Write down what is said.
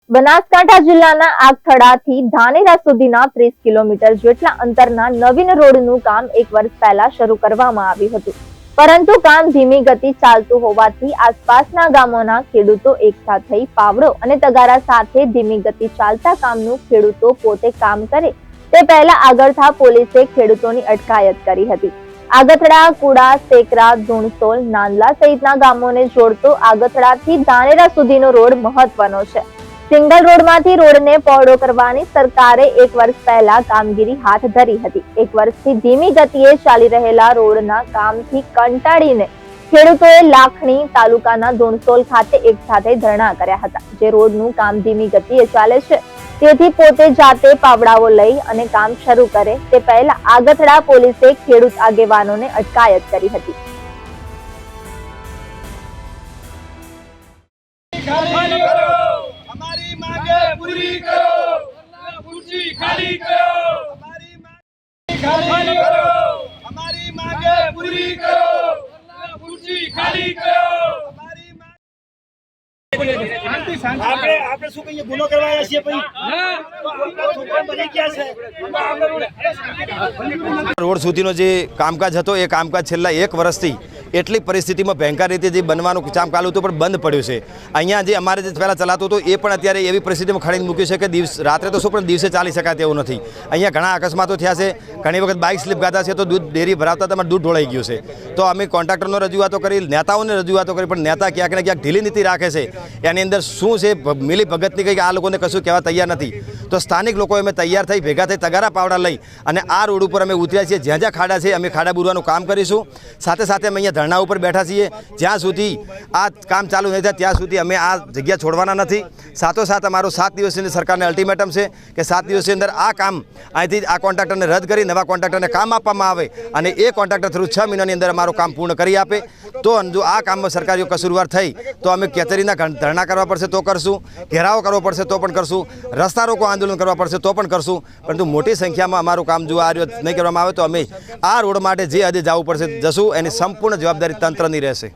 બનાસકાંઠા જિલ્લાના આગથડાથી ધાનેરા સુધીના 30 કિલોમીટર જેટલા અંતરના નવીન રોડનું કામ 1 વર્ષ પહેલા શરૂ કરવામાં આવ્યું હતું, પરંતુ કામ ધીમી ગતિ ચાલતું હોવાથી આસપાસના ગામોના ખેડૂતો એકઠા થઈ પાવડો અને તગારા સાથે ધીમી ગતિ ચાલતા કામનું ખેડૂતો પોતે કામ કરે તે પહેલા આગળથા પોલીસે ખેડૂતોની અટકાયત કરી હતી। આગથડા, કુડા, સેકરા, ધુણસોલ, નાંદલા સહિતના ગામોને જોડતો આગથડાથી ધાનેરા સુધીનો રોડ મહત્વનો છે। સિંગલ રોડમાંથી રોડને પહોળો કરવાની સરકારે 1 વર્ષ પહેલા કામગીરી હાથ ધરી હતી। 1 વર્ષથી ધીમી ગતિએ ચાલી રહેલા રોડના કામથી કંટાળીને ખેડૂતોએ લાખણી તાલુકાના ધુણસોલ ખાતે એકસાથે ધરણા કર્યા હતા। જે રોડનું કામ ધીમી ગતિએ ચાલે છે તેથી પોતે જાતે પાવડાઓ લઈ અને કામ શરૂ કરે તે પહેલા આગથડા પોલીસે ખેડૂત આગેવાનોને અટકાયત કરી હતી। हमारी मांगे पूरी करो, कुर्सी खाली करो, हमारी मांगे खाली करो, हमारी मांगे पूरी करो, कुर्सी खाली करो, हमारी मांगे આપણે શું કહીએ ગુનો કરવાયા છીએ ભાઈ છોકરા બની ગયા છે। રોડ સુધીનો જે કામકાજ હતો એ કામકાજ છેલ્લા 1 વર્ષથી એટલી પરિસ્થિતિમાં ભયંકર રીતે જે બનવાનું કામ ચાલુ હતું પણ બંધ પડ્યું છે। અહીંયા જે અમારે જે પહેલાં ચલાતું હતું એ પણ અત્યારે એવી પરિસ્થિતિમાં ખડીને મૂક્યું છે કે રાત્રે તો શું પણ દિવસે ચાલી શકાય તેવું નથી। અહીંયા ઘણા અકસ્માતો થયા છે, ઘણી વખત બાઇક સ્લીપ ખાતા છે તો દૂધ ડેરી ભરાવતા તમારે દૂધ ઢોળાઈ ગયું છે। તો અમે કોન્ટ્રાક્ટરનો રજૂઆતો કરી, નેતાઓને રજૂઆતો કરી, પણ નેતા ક્યાંક ને ક્યાંક ઢીલી નીતિ રાખે છે। એની અંદર શું છે મિલી ભગતની કંઈક આ લોકોને કશું કહેવા તૈયાર નથી। તો સ્થાનિક લોકો અમે તૈયાર થઈ ભેગા થઈ તગારા પાવડા લઈ અને આ રોડ ઉપર અમે ઉતર્યા છીએ। જ્યાં જ્યાં ખાડા છે અમે ખાડા બુરવાનું કામ કરીશું। સાથે સાથે અમે અહીંયા ધરણા ઉપર બેઠા છીએ। જ્યાં સુધી આ કામ ચાલુ નહીં થાય ત્યાં સુધી અમે આ જગ્યા છોડવાના નથી। સાથોસાથ અમારો 7 દિવસની સરકારને અલ્ટિમેટમ છે કે 7 દિવસની અંદર આ કામ અહીંથી આ કોન્ટ્રાક્ટરને રદ કરી નવા કોન્ટ્રાક્ટરને કામ આપવામાં આવે અને એ કોન્ટ્રાક્ટર થ્રુ 6 મહિનાની અંદર અમારું કામ પૂર્ણ કરી આપે। તો જો આ કામમાં સરકારીઓ કસૂરવાર થઈ તો અમે કચેરીના ધરણા કરવા પડશે તો કરશું, ઘેરાવો કરવો પડશે તો પણ કરશું, રસ્તા રોકો આંદોલન કરવા પડશે તો પણ કરશું। પરંતુ મોટી સંખ્યામાં અમારું કામ જો આ નહીં કરવામાં આવે તો અમે આ રોડ માટે જે હદે જવું પડશે જશું। એની સંપૂર્ણ જવાબદારી તંત્રની રહેશે।